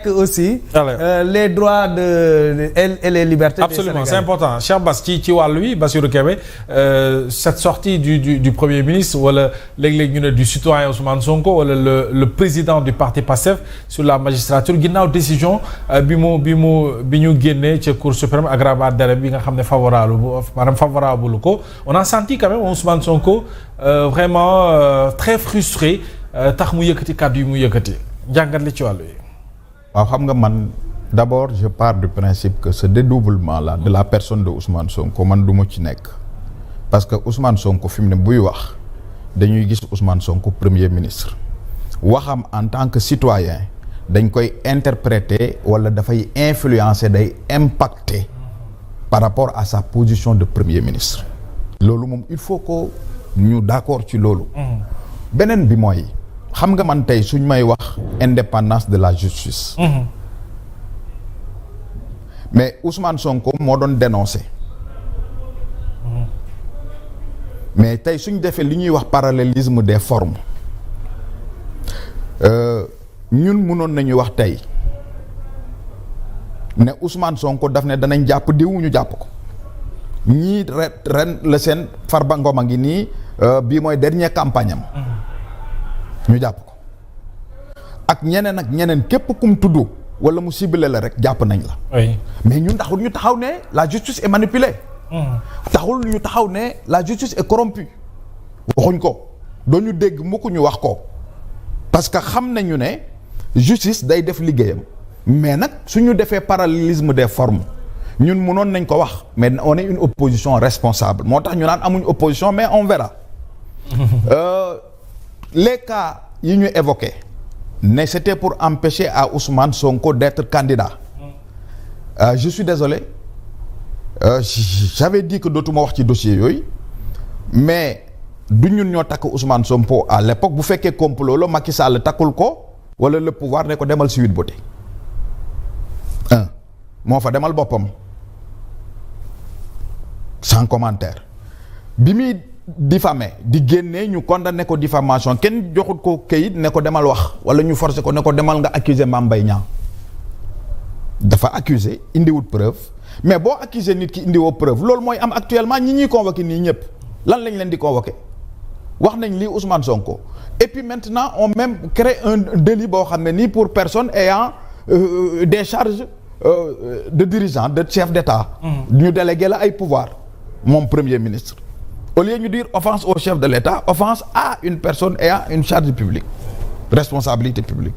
aussi les droits et les libertés. Absolument, c'est important. Cheikh Bass ci wàllu wi Bassirou Kébé cette sortie du premier ministre wala léeg-léeg ñu ne du citoyen Ousmane Sonko wala le président du parti PASTEF sur la magistrature ginnaaw décision bi ñu génnee ca Cour suprême ak rabat d'arrêt bi nga xam ne favorable ko on a senti quand même Ousmane Sonko vraiment très frustré tax mu yëkkati kàddu yi mu yëkkati njàngat li ci wàllu yi. waaw xam nga man d'abord je pars du principe que ce dédoublement là de la personne de Ousmane Sonko man du ma ci nekk parce que Ousmane Sonko fi mu ne buy wax dañuy gis Ousmane Sonko premier ministre waxam en tant que citoyen dañ koy interpréter wala dafay influencer day impacter par rapport à sa position de premier ministre loolu moom il faut que ñu d'accord ci loolu beneen bi mooy xam nga man tey suñ may wax indépendance de la justice mais Ousmane Sonko moo doon dénoncer mais tey suñ defee li ñuy wax parallélisme des formes ñun mënoon nañu wax tey ne Ousmane Sonko daf ne danañ jàpp diw ñu jàpp ko ñii ren la seen Farba Ngom a ngi nii bii mooy dernier campagne am ñu jàpp ko ak ñeneen képp kum tudd wala mu ciblé la rek jàpp nañ la. oui mais ñun taxul ñu taxaw ne la justice est manipulée. taxul ñu taxaw ne la justice est corrompue. waxuñ ko doo ñu dégg mukk ñu wax ko parce que xam nañu ne justice day def liggéeyam mais nag suñu defee parallélisme des formes ñun mënoon nañ ko wax mais on est une opposition responsable moo tax ñu naan amuñ opposition mais on verra. Les cas yi ñu évoqué ne c'était pour empêcher à Ousmane Sonko d'être candidat je suis désolé j'avais dit que dootuma wax ci dossier yooyu mais du ñun ñoo takk Ousmane Sonko à l'époque bu fekkee complot la Macky Sall takkul ko wala le pouvoir ne ko demal Sweet Beauté moo fa demal boppam sans commentaire bi muy diffamé di génne ñu condamné ko diffamation kenn joxut ko kayit ne ko demal wax wala ñu forcé ko ne ko demal nga accuser Mame Mbaye Niang dafa accuser indiwut preuve mais boo accuser nit ki indiwoo preuve loolu mooy am actuellement ñi ñuy convoqué nii ñëpp lan lañ leen di convoqué wax nañ lii Ousmane Sonko et puis maintenant on même crée un délit boo xam ne nii pour personne ayant des charges de dirigeant de chef d'État ñu délégué la ay pouvoir moom premier ministre au lieu ñu dire offense au chef de l'État offense à une personne ayant une charge publique responsabilité publique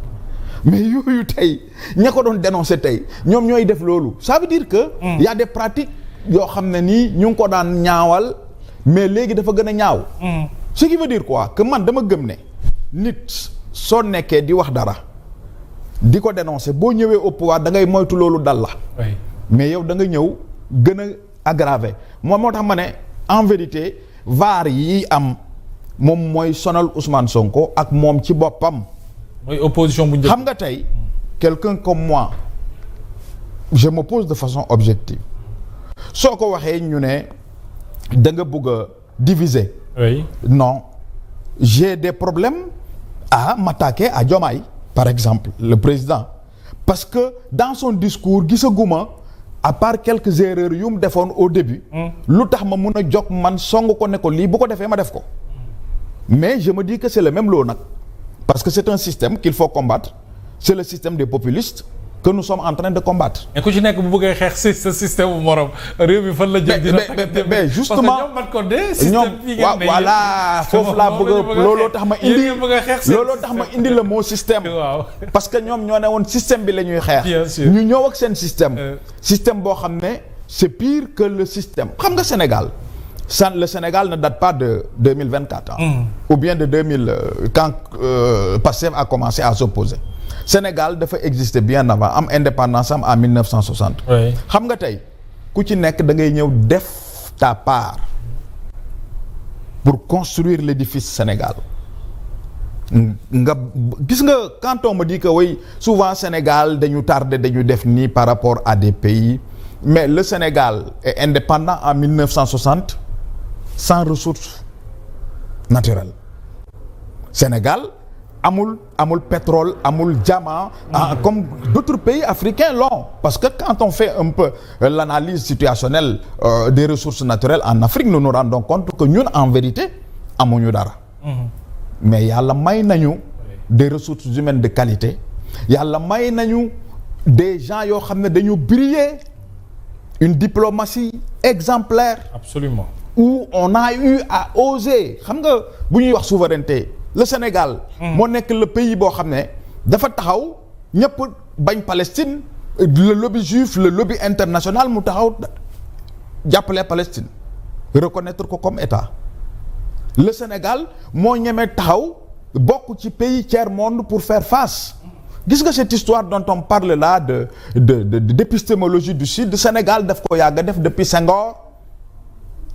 mais yooyu tey ña ko doon dénoncer tey ñoom ñooy def loolu ça veut dire que y a des pratiques yoo xam ne nii ñu ngi ko daan ñaawal mais léegi dafa gën a ñaaw ce qui veut dire quoi que man dama gëm ne nit soo nekkee di wax dara di ko dénoncer boo ñëwee au pouvoir da ngay moytu loolu dal la mais yow da nga ñëw gën a aggraver moo tax ma ne en vérité vaar yi am moom mooy sonal Ousmane Sonko ak moom ci boppam. mooy opposition bu njëkk. xam nga tey quelqu'un comme moi je me pose de façon objective soo ko waxee ñu ne da nga bëgg a diviser. oui non j'ai des problèmes à m'attaquer à Diomaye par exemple le président parce que dans son discours gisaguma. à part quelques erreurs yu mu defoon au début. lu tax ma mun a jóg man song ko ne ko lii bu ko defee ma def ko. mais je me dis que c'est le même lot nag. parce que c'est un système qu'il faut combattre. c'est le système des populistes que nous sommes en train de combattre. mais ku ci nekk bu bëggee xeex si sa système bu morom réew mi fan la jëm. dina mais justement parce que ñoom man ko de système bi ngeen ne voilà foofu laa bëgg a looloo tax ma indi looloo tax ma indi le mot système. waaw parce que ñoom ñoo ne woon système bi la ñuy xeex. bien sûr ñu ñëw ak seen système. système boo xam ne c'est pire que le système xam nga Sénégal. le Sénégal ne date pas de 2024 ou bien de 2000 quand Pastef a commencé à s'opposer. Sénégal dafa exister bien avant am indépendance am en 1960. xam nga tey ku ci nekk da ngay ñëw def ta part pour construire l'édifice Sénégal nga gis nga quand on me dit que oui souvent Sénégal dañu tardé dañu def nii par rapport à des pays mais le Sénégal est indépendant en 1960 sans ressources naturelles. Sénégal amul pétrole amul diamant comme d'autres pays africains l'ont parce que quand on fait un peu l'analyse situationnelle des ressources naturelles en Afrique nous nous rendons compte que ñun en vérité amuñu dara mais yàlla may nañu des ressources humaines de qualité yàlla may nañu des gens yoo xam ne dañu briller une diplomatie exemplaire absolument où on a eu à oser xam nga bu ñuy wax souveraineté le Sénégal moo nekk le pays boo xam ne dafa taxaw ñëpp bañ Palestine le lobby juif le lobby international mu taxaw jàppale Palestine reconnaître ko comme État le Sénégal moo ñemee taxaw bokk ci pays tiers monde pour faire face gis nga cette histoire dont on parle là d'épistémologie du Sud Sénégal daf ko yàgg def depuis Senghor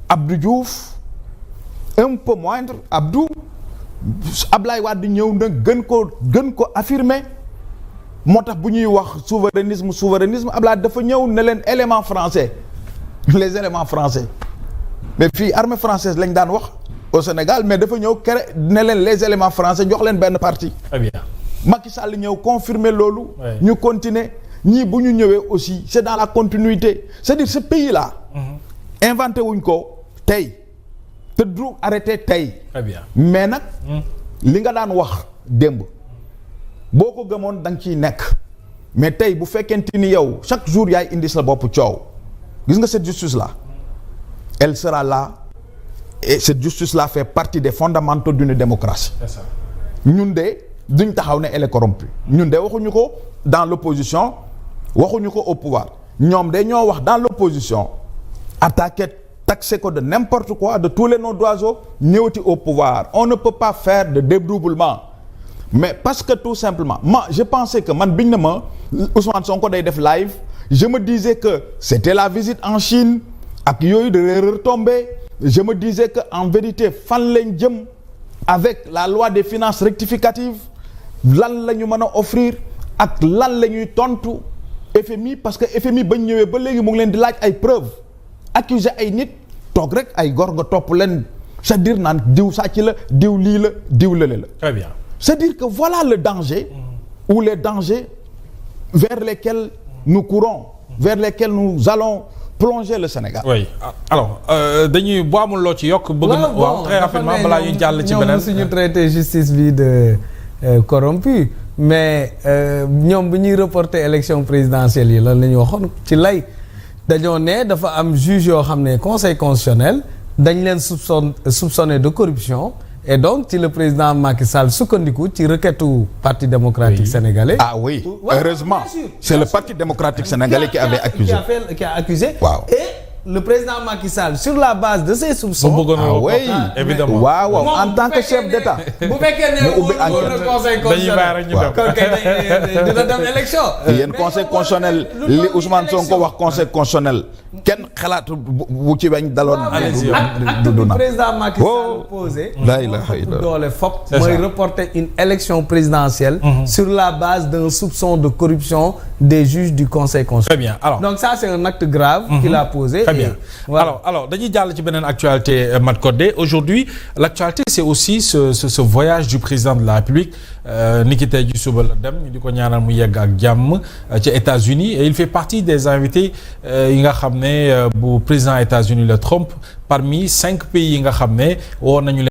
Abdou Diouf un peu moindre Ablaye Wade ñëw na gën ko affirmer moo tax bu ñuy wax souverainisme Ablaye dafa ñëw ne leen élément français les éléments français mais fii armée française lañ daan wax au Sénégal mais dafa ñëw ne leen les éléments français jox leen benn parti. Très bien. Macky Sall ñëw confirmer loolu. ñu continuer ñii bu ñu ñëwee aussi c'est dans la continuité c'est-à-dire ce pays là. inventé wuñ ko tey te du arrêté tey. Très bien. mais nag. li nga daan wax démb boo ko gëmoon da nga ciy nekk mais tey bu fekkente ni yow chaque jour yaay indi sa bopp coow gis nga cette justice là elle sera là et cette justice là fait partie des fondamentaux d'une démocratie. C'est ça. ñun de duñ taxaw ne elle est corrompue ñun de waxuñu ko dans l'opposition waxuñu ko au pouvoir ñoom de ñoo wax dans l'opposition attaquer taxer ko de n'importe quoi de tous les noms d'oiseaux ñëwati au pouvoir on ne peut pas faire de dédoublement mais parce que tout simplement moi je pensais que man biñ na ma Ousmane Sonko day def live je me disais que c'était la visite en Chine ak yooyu de retombées je me disais que en vérité fan lañ jëm avec la loi des finances rectificatives lan la ñu mën a offrir ak lan la ñuy tontu FMI parce que FMI bañ ñëwee ba léegi mu ngi leen di laaj ay preuves accuser ay nit toog rek ay gor nga topp leen c'est-à-dire naan diw sàcc la diw lii la diw lële la. Très bien. c'est-à-dire que voilà le danger ou les dangers vers lesquels nous courons vers lesquels nous allons plonger le Sénégal. Oui alors dañuy boo amul loo ci yokk. bëgg na waaw très rapidement balaa ñuy jàll ci beneen. ñoom suñu traité justice bi de corrompu mais ñoom bu ñuy reporter élection présidentielle yi lan la ñu waxoon ci lay dañoo ne dafa am juge yoo xam ne conseil constitutionnel dañ leen soupçonné de corruption et donc ci le président Macky Sall sukkandiku ci requêtu parti démocratique sénégalais. Ah oui, heureusement. C'est le parti démocratique sénégalais qui avait accusé. Qui a accusé. Waaw. Et le président Macky Sall sur la base de ces soupçons. Ah oui, évidemment. waaw en tant que chef d'État. bu fekkee ne mu ubbi le conseil constitutionnel kon kay dina dem élection. yéen conseil constitutionnel li Ousmane Sonko wax conseil constitutionnel kenn xalaatu bu ci weñ daloon. allez-y acte du président Macky Sall posé. la ilaha illallah doole fop mooy reporter une élection présidentielle. sur la base d'un soupçon de corruption des juges du conseil constitutionnel. Très bien alors donc ça c'est un acte grave. qu'il a posé. Très bien. Voilà. Alors dañuy jàll ci beneen actualité Mat Codé aujourd'hui l'actualité c'est aussi ce voyage du président de la République ni ki tey ji suba la dem ñu di ko ñaanal mu yegg ak jàmm ci États-Unis et il fait partie des invités yi nga xam ne bu président États-Unis le Trump parmi 5 pays yi nga xam ne woo nañu